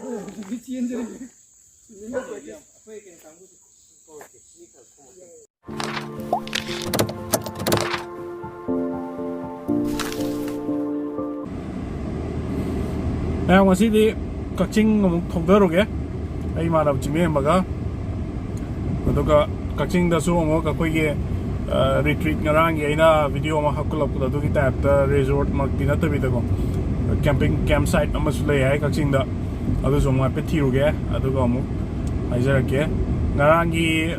Nè, ngoài xí đi Kakching ngomong thongda roge. Ai mà đọc chime maga. Aduga Kakching da su ngo ka koi ge retreat ngarang ye na video ma hakulap da du ki tap resort mak dina tabi da ko. Camping campsite amas le ai Kakching da. Adu so ma pe thi roge. Aduga mo ai jara ke ngarang gi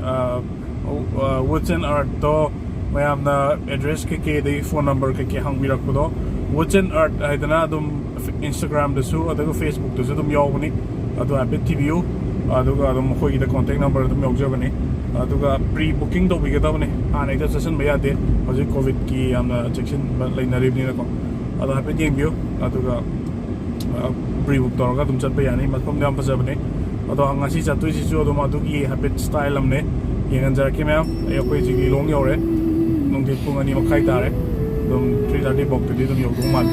woods and art to mayam na address ke the phone number ke hang birak ko do woods and art haidana dum Instagram da su adaga Facebook da su dum yawni adu ape tv aduga dum khoi da contact number dum yawjabani aduga pre booking do bi ga bani ana ida session ba yade hoji covid ki amna section lainari ni ko adu ape ding view aduga pre book to ga dum chat ba yani makom dam pa sabani adu angasi chatui si su dum adu ki habit style amne yengan jar ke ma'am ay koi ji gi long yore nong dit pung ani makai tare dum 330 bok ti dum yog dum man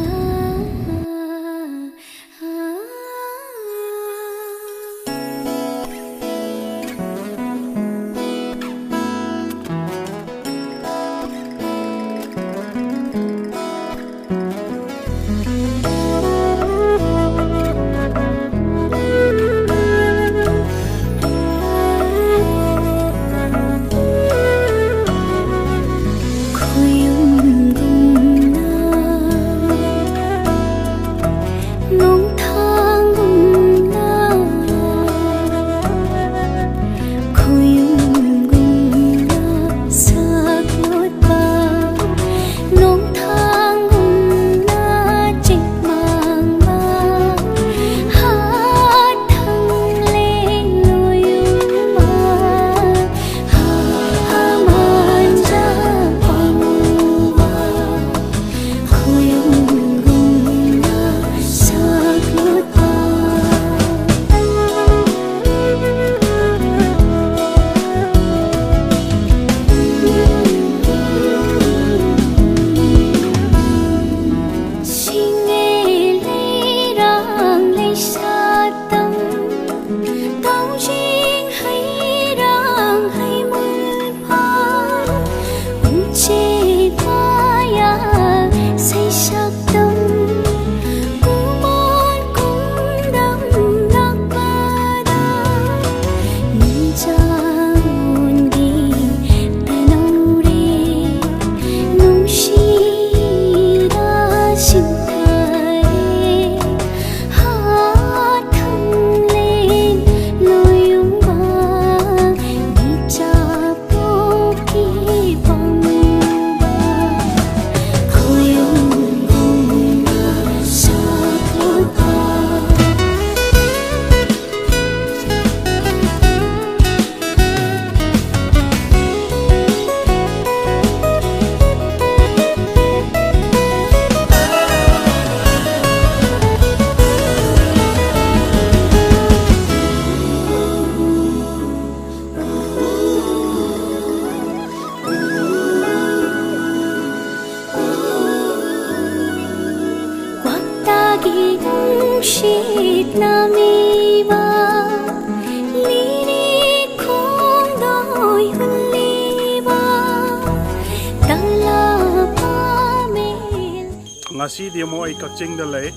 ngasi dia mo ai Kakching da le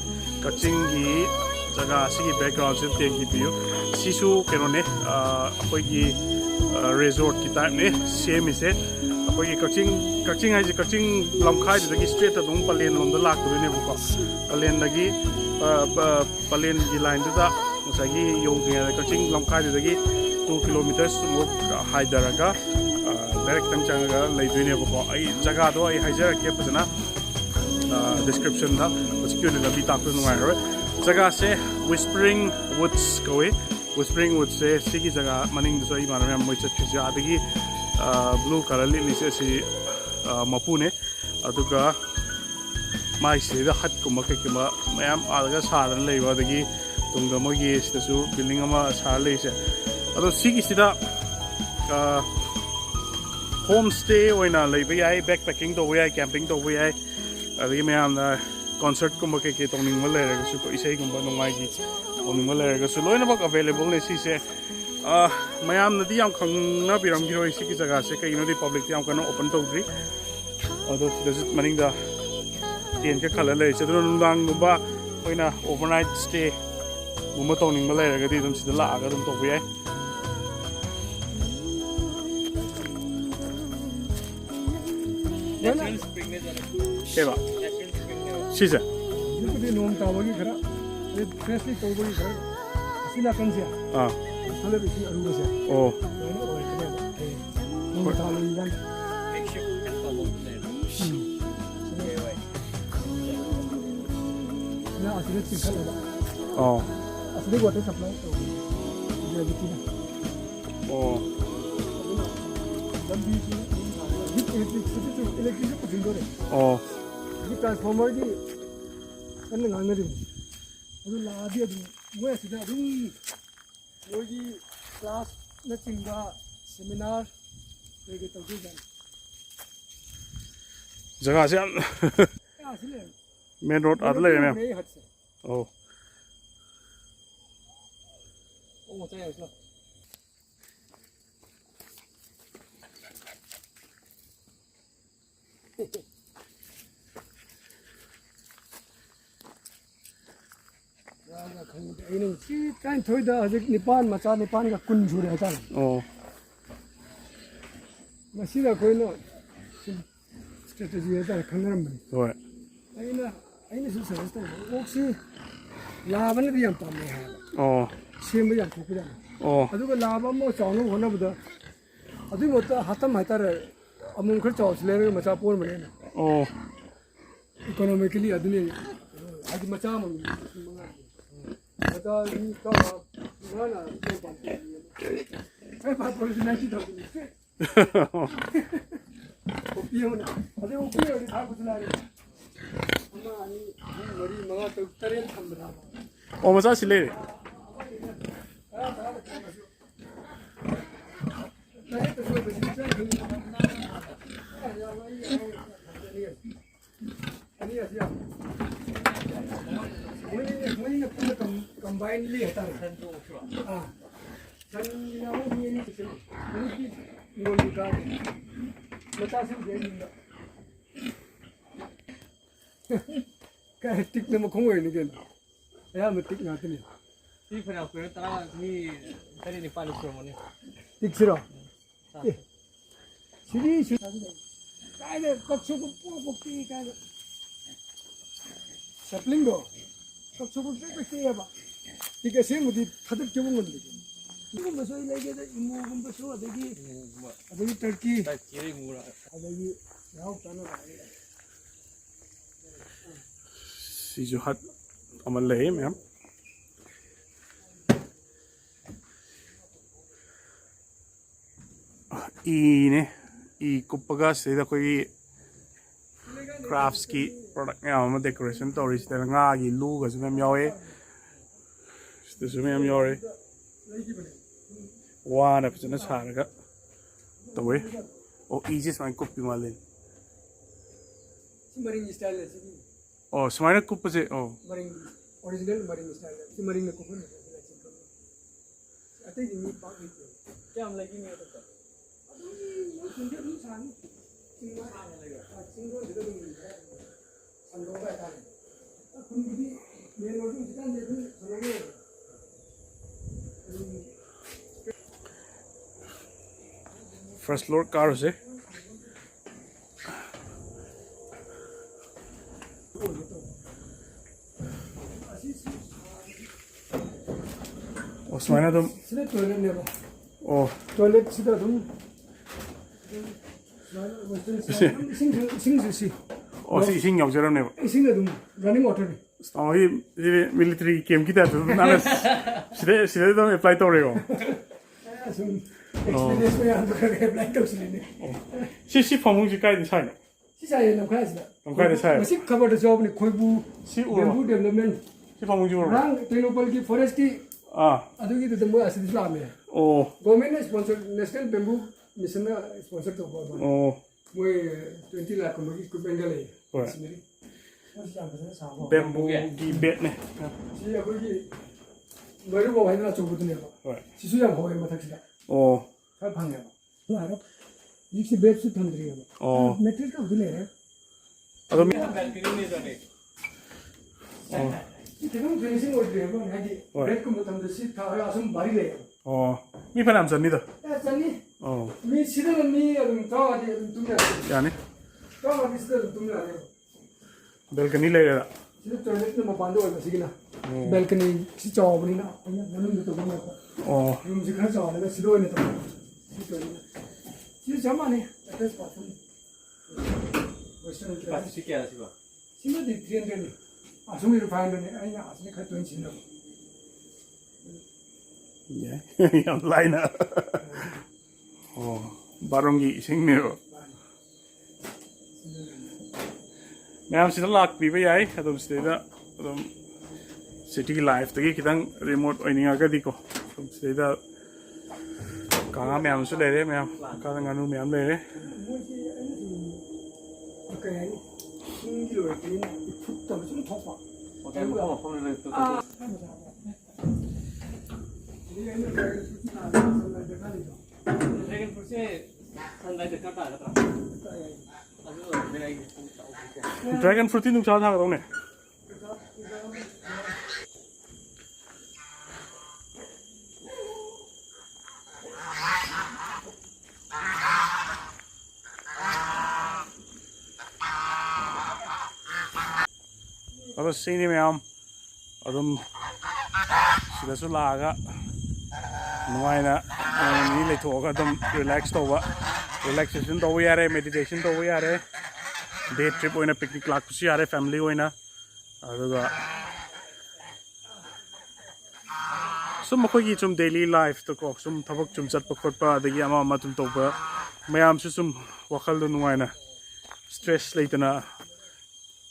Kakching gi jaga si background sin te gi view sisu keno ne koi gi resort ki type ne same ise koi gi Kakching ai ji Kakching lamkhai da gi straight da dum palen lom da lak du ne ko palen da gi palen gi line da sa gi yong gi Kakching lamkhai da gi 2 kilometers mo high daraga direct tang changa lai du ne ko ai jaga do ai hajar ke pasana description da particularly la bita tu ngai ro jaga se whispering woods koi whispering woods se sigi jaga maning so I mana moi chat ja adigi blue color li se si mapune aduga mai se da hat kuma ke kima mayam alga sadan leiwa adigi tungda mo gi sta su building ama sa le se ado sigi sida homestay oina leiba yai backpacking do yai camping do yai adigi mayam concert kumba ke tongning ma lere su ko isai kumba nongai gi tongning ma lere su loina bak available ne si se mayam na di yam khang na biram gi roi si ki jaga se kai no di public yam kana open tawdri ado this maning da ten ka khala le se dro nang ba koina overnight stay gumba tongning ma lere ga di dum sida la ga dum to bi ai Keva. Siza. Ini nom tahu lagi kera. Ini freshly tahu lagi kera. Sila kan sih. Kalau bisi aru sih. Oh. Ini orang kena. Nom tahu lagi kan. Nah, asli tinggal ada. Oh. Asli water supply tu. Dia bikin. Oh. Dan bisi. Electricity pusing dulu. Oh. Ini transformer ni kan ngan ni. Aduh lah dia tu. Gue sudah tu. Gue class nak tinggal seminar. Lagi tahu juga. Jaga sih. Main road ada lagi ni. Oh. Oh, saya sudah. Ini sih kan thôi dah aja Nipan macam Nipan ka kun jure kan. Oh. Masih dah kau no strategi ada kangeram ni. Right. Ini susah tu. Oksi laban ni yang pamai ha. Oh. Siapa yang kuku dah. Oh. Aduh kalau laban mau cawang mana betul. Aduh mau tu hatam hatar amun kerja selera macam pun mana. Oh. Economically aduh ni lagi macam mana. Macam ni kau mana tu pamai. Apa polisi nanti tahu. Kopi mana? Aduh kopi ni aku tu lari. Mana ni mari mana tu terin hambar. Oh, masa sile. Combine lihat tak? Dan ini ngolkan. Macam sih jadi. Kayak tik nama kongoi ni kan? Ya, metik ngat ni. Ini pernah aku tahu ni tadi ni paling semua ni. Tik siro. Sini sini. Kayak Kakching bukti kayak. Sapling do. Kakching bukti apa? Tiga sih mudi hadir cuma mudi. Ini masuk lagi ada imu masuk ada lagi Turkey. Kiri murah. Ada lagi jauh tanah. Si Juhat amal leh ma'am. Ini kupaga sida koi crafts ki product ya ama decoration to ris da nga gi lu ga sum yawe sida sum yam yawe wa na pchana sar ga to we o easy man copy malen Marine style sih. oh smart kupa se oh Marine original marine style. Si marine ko pun. Ate ini pak itu. Jam lagi ni ada tak? Tunjuk dulu sana. Singgah juga dulu. Andong apa kan? Aku ni dia orang tu kan dia tu selama. first floor car se oh smart na Sini toilet ni apa? oh Toilet sida tu. Sing. oh si sing yaw jaram ne Sing tu running water ni. oh hi military camp kita tu na sida to apply to re go Experience में हम लोग के apply कर सकते हैं. si phomung ji kai ni sai na Sisa yang nampak sih. Nampak saya. Masih cover job ni koi bu. Si urang. Bamboo development. si phomung ji ro Rang Tenopal की forest की अदु की तो मैं ऐसे दिखला में. oh गवर्नमेंट ने स्पॉन्सर नेशनल बेम्बू मिशन ने स्पॉन्सर तो बहुत बड़ा. oh मैं 20 लाख को मगी इक्विपमेंट ले. Right. ꯃꯁꯤ ꯌꯥꯝ ꯐꯖꯅ ꯁꯥꯕ ꯕꯦꯝꯕꯨꯒꯤ ꯕꯦꯠꯅꯦ ꯁꯤ ꯑꯩꯈꯣꯏꯒꯤ ꯃꯔꯨ ꯍꯥꯏꯗꯅ ꯑꯆꯧꯕꯗꯨꯅꯦꯕ ꯍꯣꯏ ꯁꯤꯁꯨ ꯌꯥꯝ ꯍꯧꯋꯦ ꯃꯊꯛꯁꯤꯗ ꯑꯣ ꯈꯔ ꯐꯪꯉꯦꯕ ꯌꯥꯔꯣ ꯍꯧꯖꯤꯛꯁꯤ ꯕꯦꯠꯁꯨ ꯊꯝꯗ꯭ꯔꯤꯑꯕ ꯑꯣ ꯃꯦꯇ꯭ꯔꯤꯛ ꯇꯧꯗꯤ ꯂꯩꯔꯦ ꯑꯗꯨꯝ खितम फिनिशिंग ओइद्रेबो हाइदि ब्रेक को मतम दसि थारा असम बारी ले oh mi fanam chani da ए चन्नी oh मी सिदा मी अदुम तावादि अदुम तुमने yani तावादि सिदा तुमने आले balcony le ra सिदा टॉयलेट न मपांदो ओइ बसिगिना balcony सि चावबनि ना अने मनम दु तबो ना oh रूम जि खरा चावले सिदा ओइ न तबो सि टॉयलेट सि जमाने attach bathroom western Pasti sih kaya sih, Pak. सिदा दि 300 asumi refined ne aina asne kha 20 sin yeah yam liner oh barongi sing ne ro ma'am सिदा लाख भी भाई आई अदम सिदा अदम सिटी की लाइफ तक कितंग रिमोट ओइनिंग आगा दिको अदम सिदा कांगा मैम सु ले रे मैम कांगा गानु मैम ले रे okay singi lo tin putta 좀 덮어 Oke, mau phone itu. Dragon fruit sih sunlight dekat lah, kata. Aduh, berai. Dragon fruit ही नुकसान था करो ने अब सीनी में हम अदम सिदा सु लागा नुआइना नि लेथोगा अदम रिलैक्स तोबा रिलैक्सेशन तोबा यारे मेडिटेशन तोबा यारे डे ट्रिप ओइना पिकनिक लाकुसु यारे फैमिली ओइना अदुगा सुम मखोगी सुम डेली लाइफ तो को सुम थबक सुम चटप खोटपा अदगी अमा अमा तुम तोबा मयाम सु सुम वखल दु नुआइना स्ट्रेस लेतना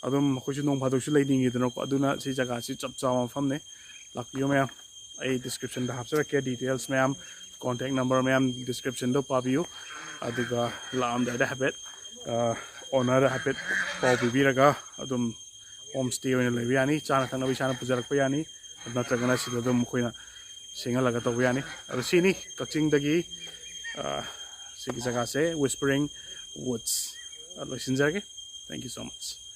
अदुम मखोजु नोंग फादोसु लेनिंगिदनो को अदुना सि जगह सि चप चावा फमने लाकियो मैम आई डिस्क्रिप्शन दा हापसरा के details ma'am contact number ma'am description दो पाबियो अदुगा लाम दा हैबिट ओनर हैबिट पाउ बिबिरगा अदुम होम स्टे ओइना लेबि यानी चाना थांना बिसाना पुजरक यानी नत्रगना सिदा दम खोइना सिंगा लगा तो यानी अदु सिनी कचिंग दगी सिगी जगह से व्हिस्परिंग वुड्स लोइसिन जागे थैंक यू सो मच